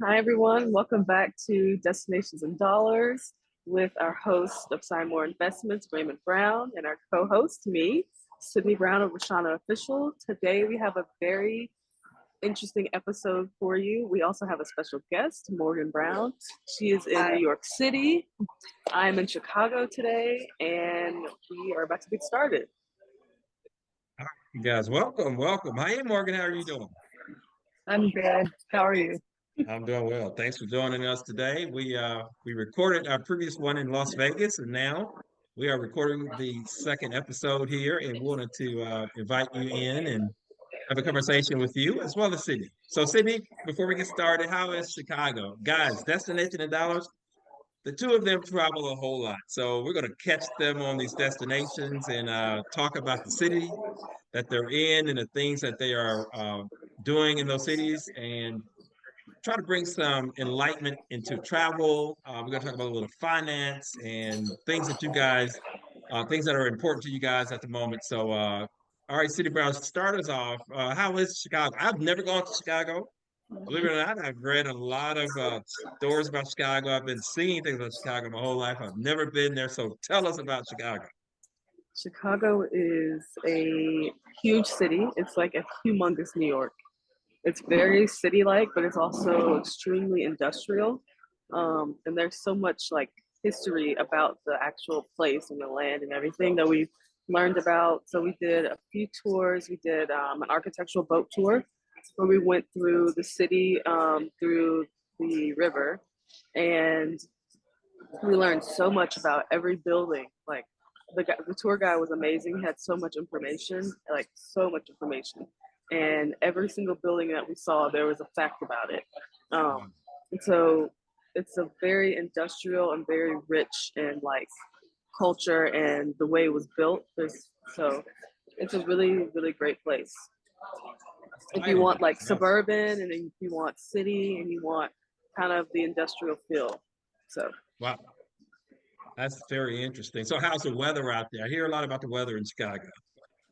Hi, everyone. Welcome back to Destinations in Dollars with our host of Simon Investments, Raymond Brown, and our co-host, me, Sydney Brown of Rashana Official. Today, we have a very interesting episode for you. We also have a special guest, Morgan Brown. She is in New York City. I'm in Chicago today, and we are about to get started. You guys, welcome. Hi, Morgan. How are you doing? I'm good. How are you? I'm doing well. Thanks for joining us today. We recorded our previous one in Las Vegas, and now we are recording the second episode here, and wanted to invite you in and have a conversation with you as well as Sydney. So, Sydney, before we get started, how is Chicago, guys? Destination in Dollars. The two of them travel a whole lot, so we're going to catch them on these destinations and talk about the city that they're in and the things that they are doing in those cities, and try to bring some enlightenment into travel. We're going to talk about a little finance and things that you guys, things that are important to you guys at the moment. So, all right, City Brown, start us off. How is Chicago? I've never gone to Chicago. Believe it or not, I've read a lot of stories about Chicago. I've been seeing things about Chicago my whole life. I've never been there. So tell us about Chicago. Chicago is a huge city. It's like a humongous New York. It's very city-like, but it's also extremely industrial. And there's so much like history about the actual place and the land and everything that we've learned about. So we did a few tours. We did an architectural boat tour where we went through the city, through the river, and we learned so much about every building. Like the tour guide was amazing. He had so much information, like so much information, and every single building that we saw, there was a fact about it. And so it's a very industrial and very rich and like culture and the way it was built. So it's a really great place. If you want like suburban and if you want city and you want kind of the industrial feel. So Wow. That's very interesting. So, how's the weather out there? I hear a lot about the weather in Chicago.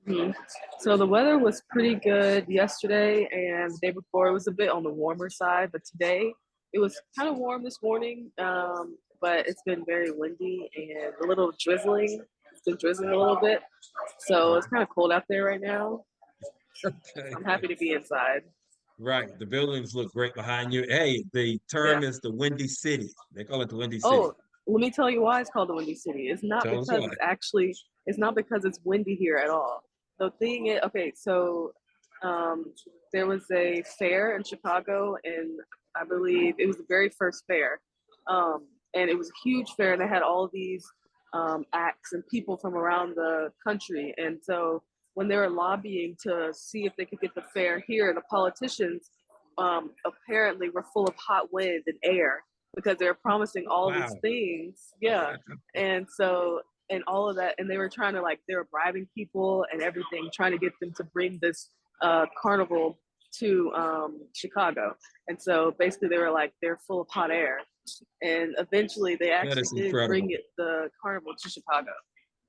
mhm. So the weather was pretty good yesterday and the day before. It was a bit on the warmer side, but today it was kind of warm this morning. But it's been very windy and a little drizzling. It's been drizzling a little bit, so it's kind of cold out there right now. Okay. I'm happy to be inside. Right. The buildings look great behind you. Hey, the term Yeah. is the Windy City. They call it the Windy City. Oh, let me tell you why it's called the Windy City. It's not Tell us because why. it's not because it's windy here at all. The thing is, okay, so um, there was a fair in Chicago, and I believe it was the very first fair. And it was a huge fair, and they had all these acts and people from around the country. And so when they were lobbying to see if they could get the fair here, the politicians apparently were full of hot wind and air because they were promising all these Wow. things. Yeah. And so, and all of that, and they were trying to like, they were bribing people and everything, trying to get them to bring this carnival to Chicago. And so basically they were like, they're full of hot air. And eventually they That actually is did bring incredible. the carnival to Chicago.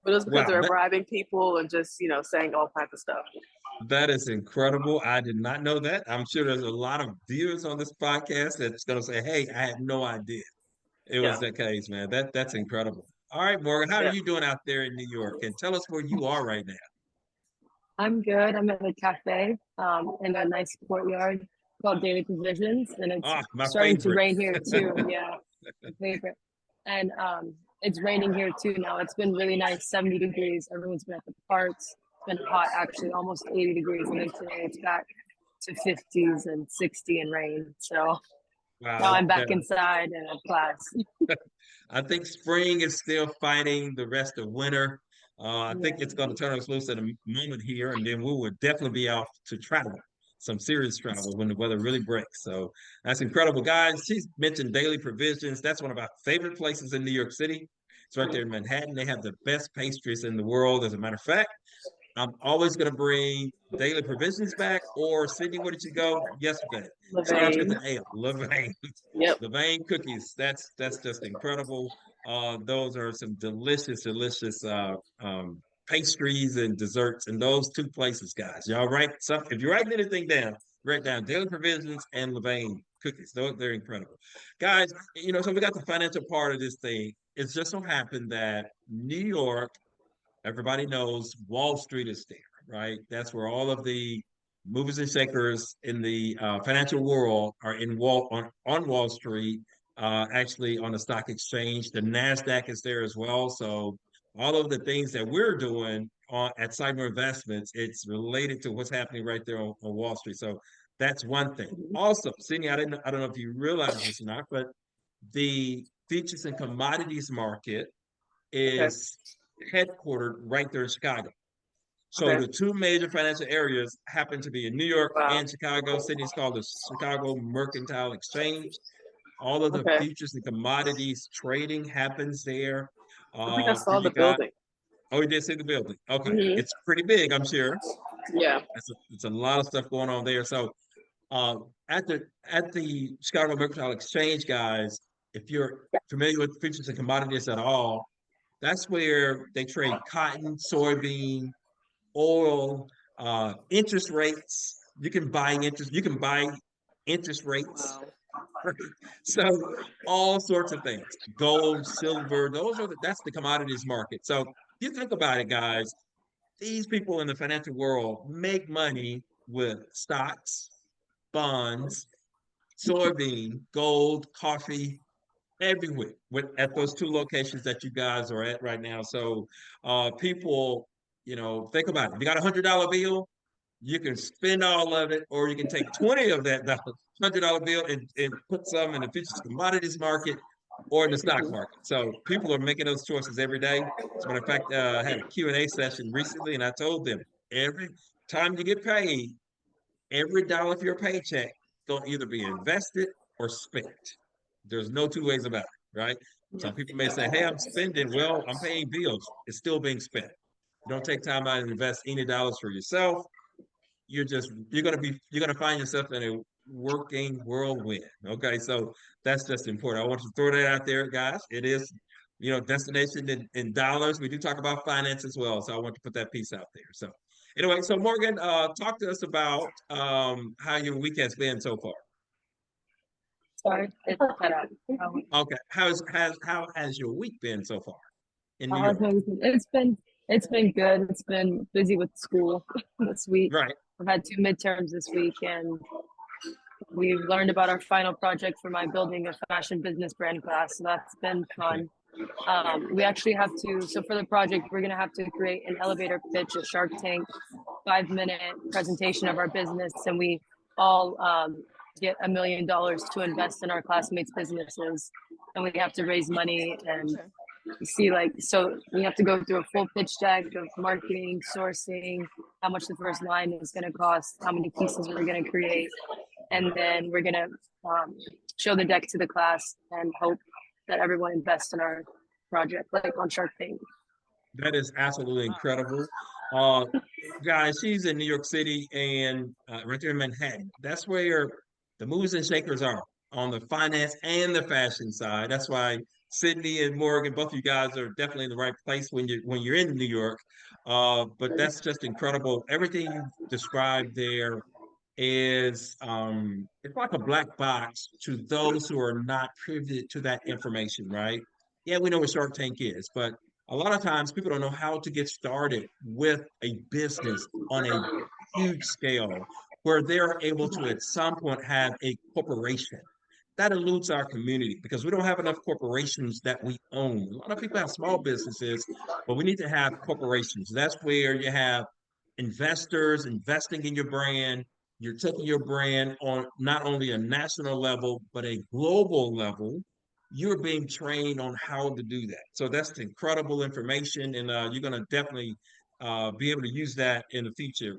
But it was because they Wow. were bribing people and just, saying all kinds of stuff. That is incredible. I did not know that. I'm sure there's a lot of viewers on this podcast that's going to say, hey, I had no idea it was Yeah. that case, man. That's incredible. All right, Morgan, how are Yeah. you doing out there in New York? And tell us where you are right now. I'm good. I'm at a cafe in a nice courtyard called Daily Provisions, and it's Ah, my starting to favorite. rain here too. Yeah, my favorite. And it's raining here too now. It's been really nice, 70 degrees. Everyone's been at the parks. It's been hot, actually, almost 80 degrees. And then today it's back to 50s and 60 and rain. So now Wow. I'm back inside and at class. I think spring is still fighting the rest of winter. I think it's going to turn us loose in a moment here, and then we will definitely be out to travel, some serious travel when the weather really breaks. So that's incredible, guys. She's mentioned Daily Provisions. That's one of our favorite places in New York City. It's right there in Manhattan. They have the best pastries in the world, as a matter of fact. I'm always going to bring Daily Provisions back. Or Sydney, where did you go yesterday? Starts with Levain. an L, Levain. Yep. Levain cookies. That's just incredible. Those are some delicious pastries and desserts in those two places, guys. Y'all write some. If you're writing anything down, right down Daily Provisions and Levain cookies. They're incredible. Guys, so we got the financial part of this thing. It's just so happened that New York, everybody knows Wall Street is there, right? That's where all of the movers and shakers in the financial world are on Wall Street, actually on the stock exchange. The Nasdaq is there as well. So all of the things that we're doing at Cyber Investments, it's related to what's happening right there on Wall Street. So that's one thing. Also, Sydney, I don't know if you realize this or not, but the futures and commodities market Okay. is headquartered right there in Chicago. So Okay. the two major financial areas happen to be in New York Wow. and Chicago. Sydney's called the Chicago Mercantile Exchange. All of the Okay. futures and commodities trading happens there. I think I So saw you the got, building. oh, you did see the building. Okay. Hmm. It's pretty big, I'm sure. Yeah. It's a lot of stuff going on there. So at the Chicago Mercantile Exchange, guys, if you're familiar with futures and commodities at all, that's where they trade cotton, soybean, oil, interest rates. You can buy interest rates. Wow. So all sorts of things. Gold, silver, that's the commodities market. So you think about it, guys, these people in the financial world make money with stocks, bonds, soybean, gold, coffee, everywhere at those two locations that you guys are at right now. So people, think about it. If you got $100 bill, you can spend all of it, or you can take 20 of that $100 bill and put some in the futures commodities market or in the stock market. So people are making those choices every day. As a matter of fact, I had a Q&A session recently, and I told them every time you get paid, every dollar of your paycheck going to either be invested or spent. There's no two ways about it, right? Yeah. Some people may say, hey, I'm spending. Well, I'm paying bills. It's still being spent. You don't take time out and invest any dollars for yourself. You're gonna find yourself in a working whirlwind. Okay, so that's just important. I want to throw that out there, guys. It is, destination in dollars. We do talk about finance as well, so I want to put that piece out there. So anyway, so Morgan, talk to us about how your week has been so far. Sorry, it's cut out. Okay, how has your week been so far in New York? It's been good. It's been busy with school this week. Right. I've had 2 midterms this week, and we've learned about our final project for my building a fashion business brand class. So that's been fun. We actually have to, so for the project, we're going to have to create an elevator pitch, a Shark Tank 5-minute presentation of our business. And we all get $1 million to invest in our classmates' businesses. And we have to raise money and see, so we have to go through a full pitch deck of marketing, sourcing, how much the first line is going to cost, how many pieces we're going to create. And then we're going to show the deck to the class and hope that everyone invests in our project, like on Shark Tank. That is absolutely incredible. Guys, she's in New York City and right there in Manhattan. That's where the movers and shakers are on the finance and the fashion side. That's why Sydney and Morgan, both of you guys are definitely in the right place when you're in New York. But that's just incredible. Everything you described there is it's like a black box to those who are not privy to that information, right? Yeah, we know what Shark Tank is, but a lot of times people don't know how to get started with a business on a huge scale where they're able to at some point have a corporation. That eludes our community because we don't have enough corporations that we own. A lot of people have small businesses, but we need to have corporations. That's where you have investors investing in your brand. You're taking your brand on not only a national level, but a global level. You're being trained on how to do that. So that's incredible information, and you're going to definitely be able to use that in the future,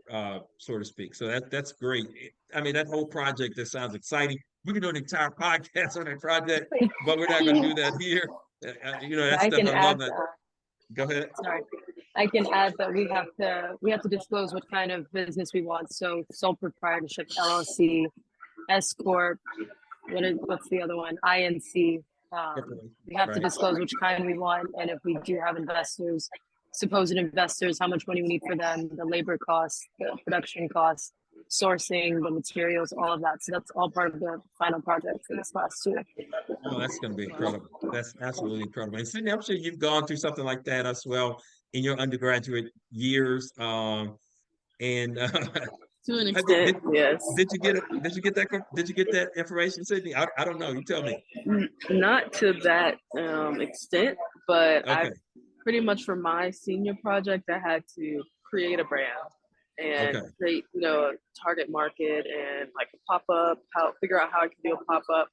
so to speak. So that's great. I mean, that whole project, that sounds exciting. We can do an entire podcast on that project, but we're not going to do that here. That I stuff, can I love add that. Go ahead. sorry. I can add that we have to disclose what kind of business we want. So sole proprietorship, LLC, S corp. What's the other one? INC. We have to disclose which kind we want, and if we do have supposed investors, how much money we need for them, the labor costs, the production costs. sourcing, the materials, all of that. So that's all part of the final project for this class too. Oh, that's going to be incredible. That's absolutely incredible. And Sydney, I'm sure you've gone through something like that as well in your undergraduate years. And To an did, extent, did, yes. did you get it? Did you get that information, Sydney? I don't know. You tell me. Not to that extent, but I Okay. pretty much for my senior project, I had to create a brand and Okay. create, a target market and like a pop up, how figure out how I can do a pop up.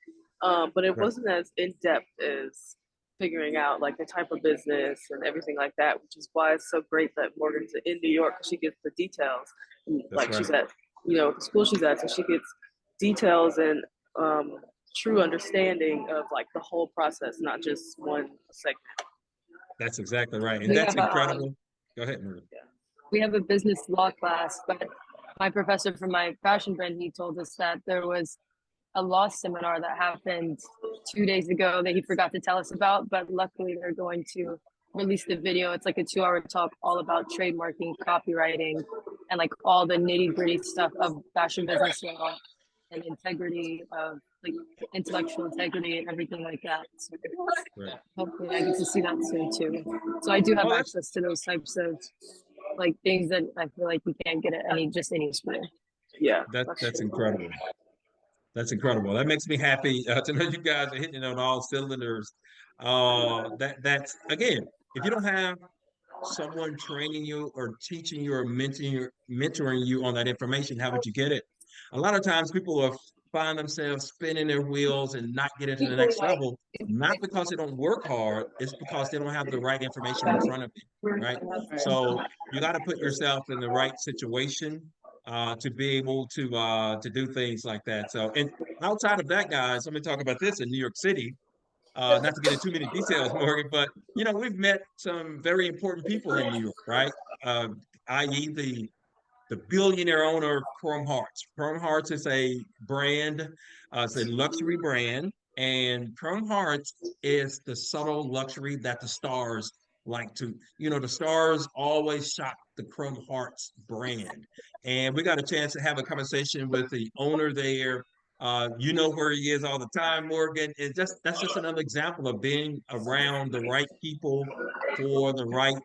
But it Right. wasn't as in depth as figuring out like the type of business and everything like that, which is why it's so great that Morgan's in New York because she gets the details. And, That's like right. she's at, the school she's at, so she gets details and true understanding of like the whole process, not just one segment. That's exactly right. And We that's have incredible. Go ahead, Maria. we have a business law class, but my professor from my fashion brand, he told us that there was a law seminar that happened 2 days ago that he forgot to tell us about, but luckily they're going to release the video. It's like a 2 hour talk all about trademarking, copywriting, and like all the nitty gritty stuff of fashion business law and integrity of like intellectual integrity and everything like that. So Right. hopefully I get to see that soon too. So I do have Oh, that's access to those types of like things that I feel like you can't get at any school. Yeah, that's true. incredible. That's incredible. That makes me happy to know you guys are hitting it on all cylinders. That's again, if you don't have someone training you or teaching you or mentoring you on that information, how would you get it? A lot of times people will find themselves spinning their wheels and not getting to the next level, not because they don't work hard, it's because they don't have the right information in front of them, right? So you got to put yourself in the right situation to be able to do things like that. So, and outside of that, guys, let me talk about this in New York City. Not to get into too many details, Morgan, but we've met some very important people in New York, right? Uh, i.e., the billionaire owner of Chrome Hearts. Chrome Hearts is a brand, it's a luxury brand, and Chrome Hearts is the subtle luxury that the stars like to. The stars always shop the Chrome Hearts brand, and we got a chance to have a conversation with the owner there. You know where he is all the time, Morgan. That's just another example of being around the right people for the right,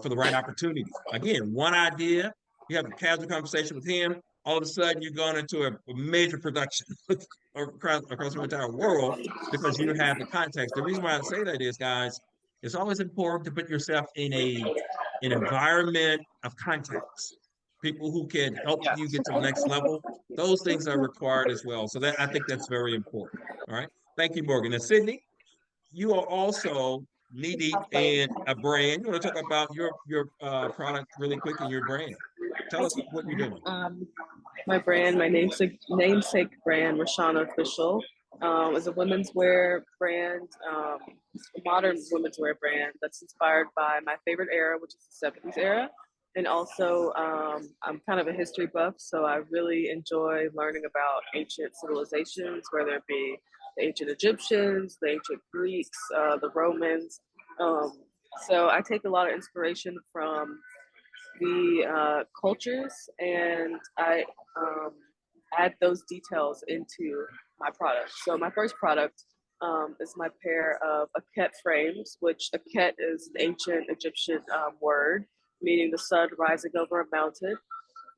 for the right opportunity. Again, one idea, you have a casual conversation with him, all of a sudden you're going into a major production across the entire world because you have the context. The reason why I say that is, guys, it's always important to put yourself in an environment of contacts, people who can help you get to the next level. Those things are required as well. So that I think that's very important. All right. Thank you, Morgan. And Sydney, you are also knee deep in a brand. You want to talk about your product really quick and your brand? Tell us what you're doing. My brand, my namesake brand, Rashana Official, is a women's wear brand, a modern women's wear brand that's inspired by my favorite era, which is the 70s era. And also, I'm kind of a history buff, so I really enjoy learning about ancient civilizations, whether it be the ancient Egyptians, the ancient Greeks, the Romans. So I take a lot of inspiration from the cultures, and I um, add those details into my product. So my first product is my pair of Aket frames, which Aket is an ancient Egyptian word meaning the sun rising over a mountain.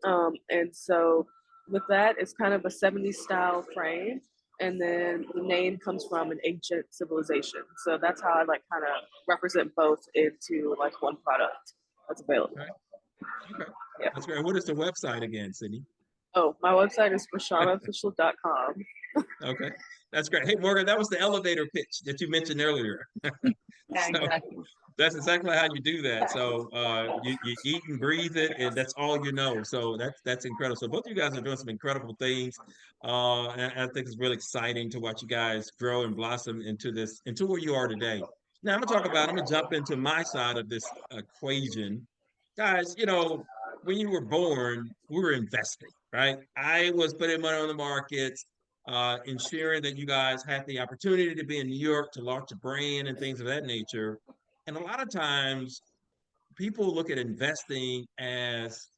And so with that, it's kind of a 70s style frame. And then the name comes from an ancient civilization. So that's how I like kind of represent both into like one product that's available. Okay. Okay. Yeah. That's great. What is the website again, Sydney? Oh, my website is rashanaofficial.com. Okay. That's great. Hey, Morgan, that was the elevator pitch that you mentioned earlier. Yeah, So exactly. that's exactly how you do that. So you eat and breathe it, and that's all you know. So that's incredible. So both of you guys are doing some incredible things. And I think it's really exciting to watch you guys grow and blossom into where you are today. Now I'm gonna jump into my side of this equation. Guys, when you were born, we were investing, right? I was putting money on the market, ensuring that you guys had the opportunity to be in New York to launch a brand and things of that nature. And a lot of times people look at investing as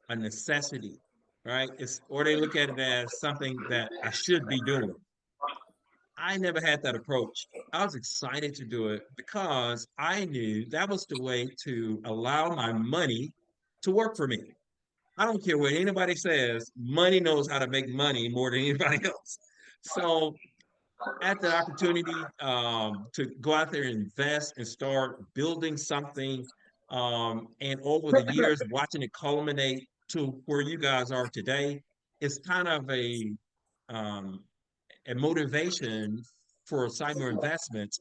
a necessity. right? Or they look at it as something that I should be doing. I never had that approach. I was excited to do it because I knew that was the way to allow my money to work for me. I don't care what anybody says, money knows how to make money more than anybody else. So at the opportunity to go out there and invest and start building something, and over the years, watching it culminate to where you guys are today, it's kind of um, a motivation for cyber investments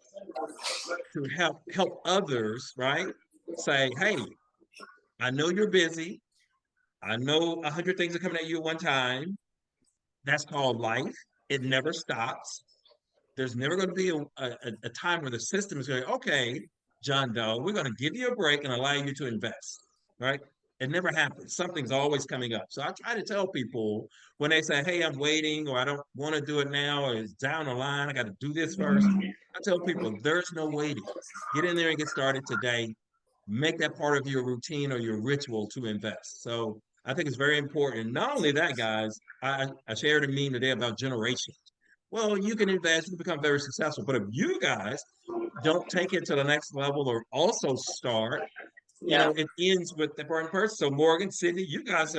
to help others, right? Say, hey, I know you're busy. I know 100 things are coming at you at one time. That's called life. It never stops. There's never going to be a time where the system is going, okay, John Doe, we're going to give you a break and allow you to invest, right? It never happens. Something's always coming up. So I try to tell people when they say, hey, I'm waiting, or I don't want to do it now, or it's down the line, I got to do this first. I tell people there's no waiting. Get in there and get started today. Make that part of your routine or your ritual to invest. So I think it's very important. Not only that, guys, I shared a meme today about generations. Well, you can invest, you can become very successful. But if you guys don't take it to the next level or also start, Yeah. it ends with the burn person. So Morgan, Sydney, you guys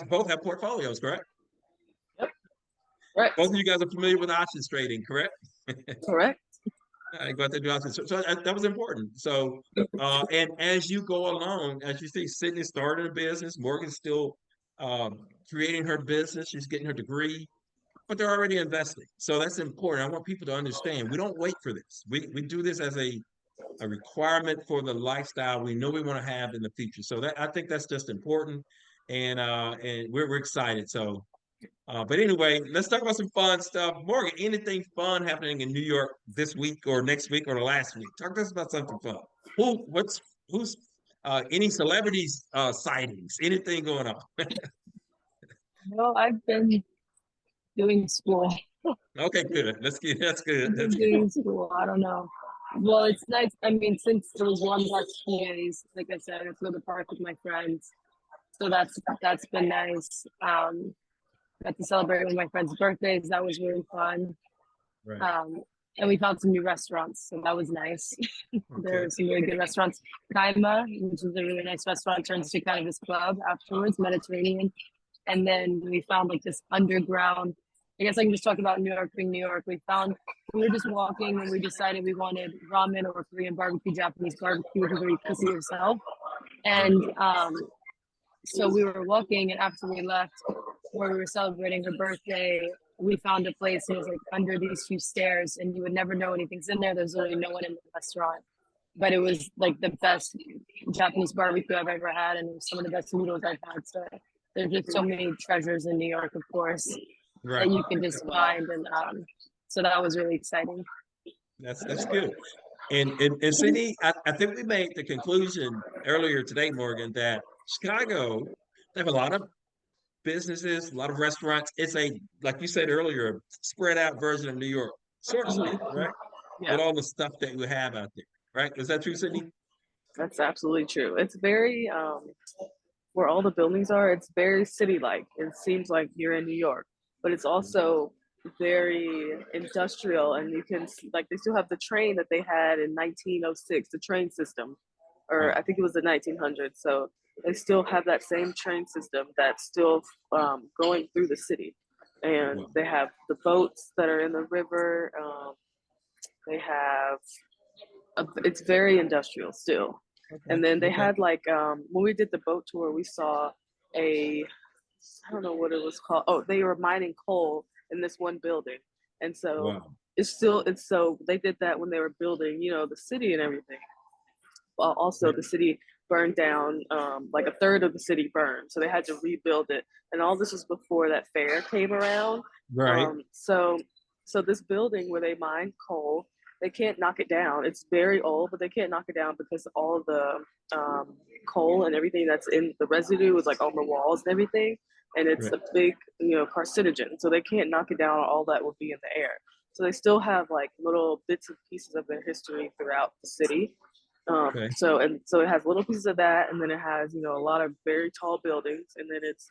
both have portfolios, correct? Yep. Right. Both of you guys are familiar with options trading, correct? Correct. I got to do options. So that was important. So, and as you go along, as you see, Sydney started a business, Morgan's still creating her business, she's getting her degree, but they're already investing. So that's important. I want people to understand we don't wait for this. We do this as a requirement for the lifestyle we know we want to have in the future. So that I think that's just important. And we're excited. So but anyway, let's talk about some fun stuff. Morgan, anything fun happening in New York this week or next week or the last week? Talk to us about something fun. Who's any celebrities sightings, anything going on? Well, I've been doing school. Okay, good. That's good. I've been That's good. doing school. I don't know. Well, it's nice. I mean, since there was one last few days, like I said, I go to the park with my friends. So that's been nice. Got to celebrate one of my friends' birthdays. That was really fun. Right. And we found some new restaurants, so that was nice. There Okay. were some really good restaurants. Kaima, which is a really nice restaurant, turns to kind of this club afterwards, Mediterranean. And then we found like this underground. I guess I can just talk about New York being New York. We were just walking and we decided we wanted ramen or Korean barbecue, Japanese barbecue, where you cook it yourself. And so we were walking, and after we left, where we were celebrating her birthday, we found a place and it was like under these few stairs, and you would never know anything's in there. There's literally no one in the restaurant, but it was like the best Japanese barbecue I've ever had, and it was some of the best noodles I've had. So there's just so many treasures in New York, of course, Right. that you can just find, and so that was really exciting. That's good. And Sydney, I think we made the conclusion earlier today, Morgan, that Chicago, they have a lot of businesses, a lot of restaurants. It's like you said earlier, spread out version of New York, so to speak, right? Yeah, With all the stuff that we have out there, right? Is that true, Sydney? that's absolutely true. It's very where all the buildings are, it's very city-like. It seems like you're in New York, but it's also very industrial, and you can like they still have the train that they had in 1906, the train system, or Wow. I think it was the 1900s. So they still have that same train system that's still going through the city, and Wow. they have the boats that are in the river. They have it's very industrial still. Okay. And then they Okay. had like when we did the boat tour, we saw a I don't know what it was called. Oh, they were mining coal in this one building, and so Wow. it's so they did that when they were building, the city and everything. Well, also Right. the city burned down, like a third of the city burned, so they had to rebuild it. And all this was before that fair came around. Right. So this building where they mine coal, they can't knock it down. It's very old, but they can't knock it down because all of the coal and everything that's in the residue is like on the walls and everything, and it's Right. a big, carcinogen. So they can't knock it down. All that will be in the air. So they still have like little bits and pieces of their history throughout the city. Okay. So it has little pieces of that, and then it has a lot of very tall buildings, and then it's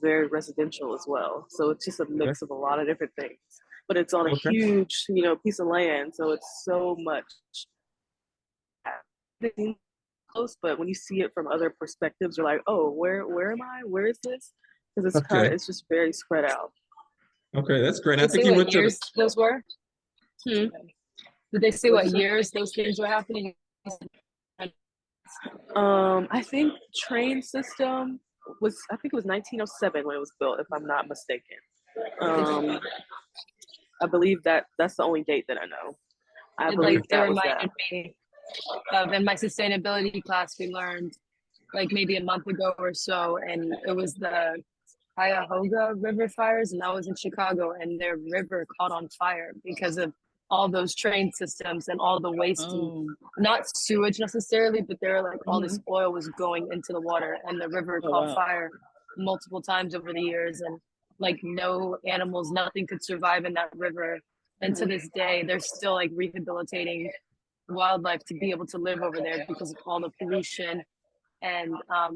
very residential as well. So it's just a Okay. mix of a lot of different things. But it's on a Okay. huge, piece of land, so it's so much close. But when you see it from other perspectives, you're like, oh, where am I? Where is this? Because Okay. it's just very spread out. Okay. That's great. Did I they think say you what went to the. years those were? Hmm. Did they say What'd what you say? years those things were happening? I think train system I think it was 1907 when it was built, if I'm not mistaken. Um, I believe that's the only date that I know. I It, believe like, it that was that. reminded me of in my sustainability class we learned like maybe a month ago or so, and it was the Cuyahoga River fires, and that was in Chicago, and their river caught on fire because of all those train systems and all the waste and Oh. not sewage necessarily, but there were like all this Mhm. oil was going into the water, and the river Oh, caught wow. fire multiple times over the years, and like no animals, nothing could survive in that river. And to Mhm. this day, they're still like rehabilitating wildlife to be able to live over there because of all the pollution and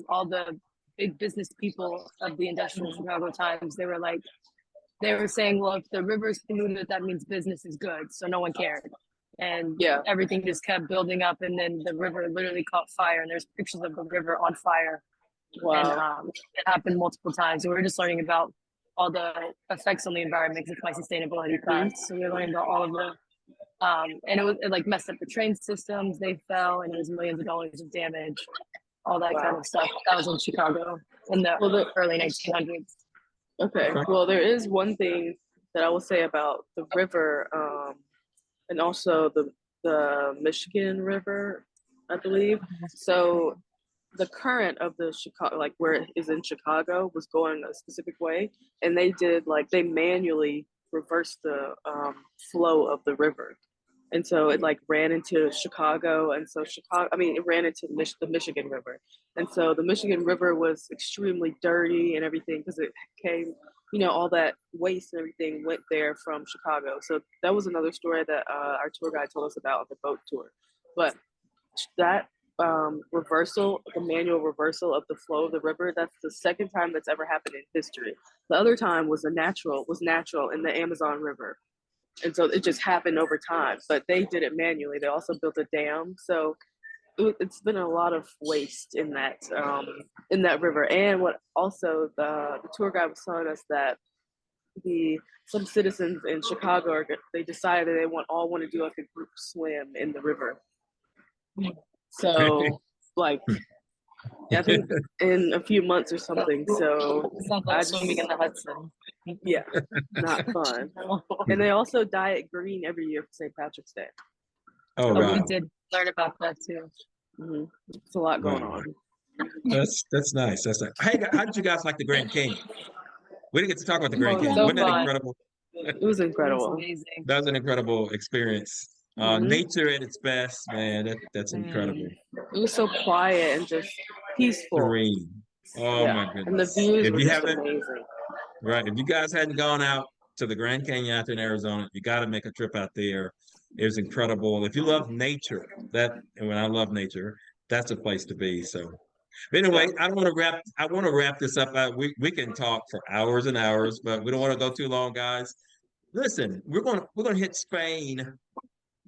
all the big business people of the industrial Mhm. Chicago Times. They were saying, well, if the river is polluted, that means business is good. So no one cared. And Yeah. everything just kept building up. And then the river literally caught fire. And there's pictures of the river on fire. And Wow. it happened multiple times. So we were just learning about all the effects on the environment because it's my sustainability class. So we were learning about all of the and it like messed up the train systems. They fell, and it was millions of dollars of damage, all that kind Wow. of stuff. That was in Chicago in the Well, early 1900s. okay. Okay. Well, there is one thing that I will say about the river, and also the Michigan River, I believe. So the current of the Chicago, like where it is in Chicago, was going a specific way, and they manually reversed the flow of the river, and so it like ran into Chicago, and so it ran into the Michigan River, and so the Michigan River was extremely dirty and everything because it came, all that waste and everything went there from Chicago. So that was another story that our tour guide told us about on the boat tour, but that the manual reversal of the flow of the river, that's the second time that's ever happened in history. The other time was natural in the Amazon River. And so it just happened over time, but they did it manually. They also built a dam. So it's been a lot of waste in that river. And what also the tour guide was telling us that some citizens in Chicago they decided they all want to do like a group swim in the river. So like I think in a few months or something. So It sounds like swimming in the Hudson. yeah, not fun. And they also dye it green every year for St. Patrick's Day. Oh, Oh, we wow. did learn about that too. Mm-hmm. It's a lot going Wow. on. That's nice. That's nice. Hey, how did you guys like the Grand Canyon? We didn't get to talk about the Grand Oh, Canyon. so Wasn't that fun. incredible? It was It's incredible. amazing. That was an incredible experience. Mhm. Nature at its best, man. That's incredible. It was so quiet and just peaceful. Serene. Oh my And the goodness. views If were you just haven't, amazing. right, if you guys hadn't gone out to the Grand Canyon out there in Arizona, you got to make a trip out there. It was incredible. If you love nature, and when I love nature, that's a place to be. So, but anyway, Yeah. I want to wrap this up. We can talk for hours and hours, but we don't want to go too long, guys. Listen, we're gonna hit Spain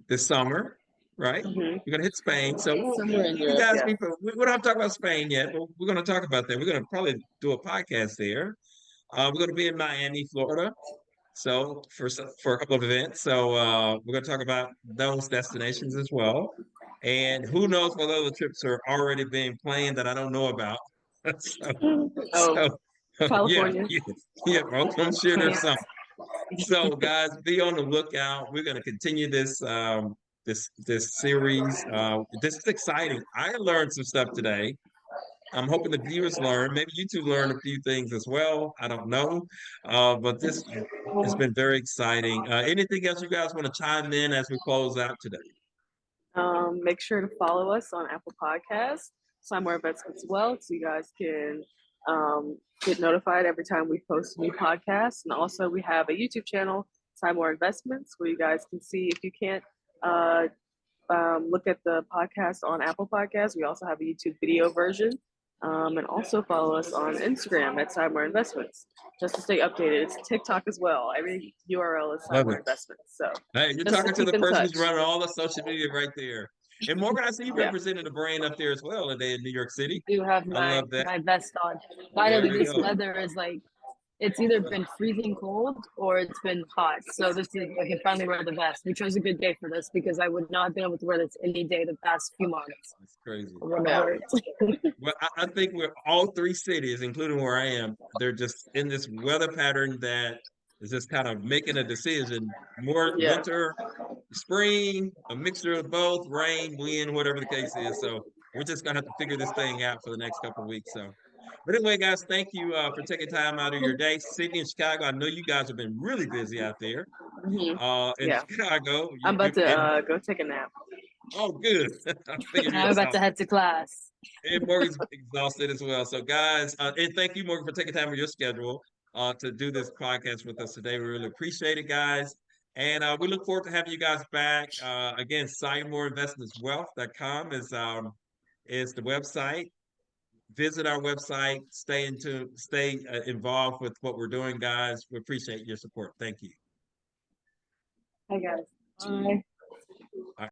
this summer, right? Hmm. We're gonna hit Spain. So Somewhere in you Europe, guys, yeah. we don't have to talk about Spain yet, but we're gonna talk about that. We're gonna probably do a podcast there. We're gonna be in Miami, Florida. So for a couple of events. So we're gonna talk about those destinations as well. And who knows what other trips are already being planned that I don't know about. so, Oh, so yeah, California. yeah, yeah. Well, I'm sure there's some. So, guys, be on the lookout. We're going to continue this series. This is exciting. I learned some stuff today. I'm hoping the viewers learn. Maybe you two learn a few things as well. I don't know, but this has been very exciting. Anything else you guys want to chime in as we close out today? Make sure to follow us on Apple Podcasts, Somewhere Investments as well, so you guys can get notified every time we post a new podcast. And also, we have a YouTube channel, More Investments, where you guys can see if you can't look at the podcast on Apple Podcasts. We also have a YouTube video version. And also follow us on Instagram at Sidemore Investments just to stay updated. It's TikTok as well. Every URL is Love Sidemore it. Investments. So Hey, you're just to talking to keep the in person touch. who's running all the social media right there. And Morgan, I see you Yeah. representing the brand up there as well today in New York City. Do have I my love that. my vest on. There Finally, we this go. weather is like it's either been freezing cold or it's been hot. So this is I can finally wear the vest. We chose a good day for this because I would not have been able to wear this any day the past few months. It's crazy. I wouldn't Yeah. have worn it. Well, I think we're all three cities, including where I am, they're just in this weather pattern that is just kind of making a decision. More Yeah. winter, spring, a mixture of both, rain, wind, whatever the case is. So we're just gonna have to figure this thing out for the next couple of weeks. So, but anyway, guys, thank you for taking time out of your day. Sydney and Chicago, I know you guys have been really busy out there. Hmm. In Yeah. Chicago, I'm about to and go take a nap. oh, good. I figured you're I'm about to exhausted. head to class. And Morgan's exhausted as well. So, guys, and thank you, Morgan, for taking time of your schedule to do this podcast with us today. We really appreciate it, guys. And we look forward to having you guys back. Again, SidemoreInvestmentsWealth.com is the website. Visit our website. Stay involved with what we're doing, guys. We appreciate your support. Thank you. Hi guys. Bye.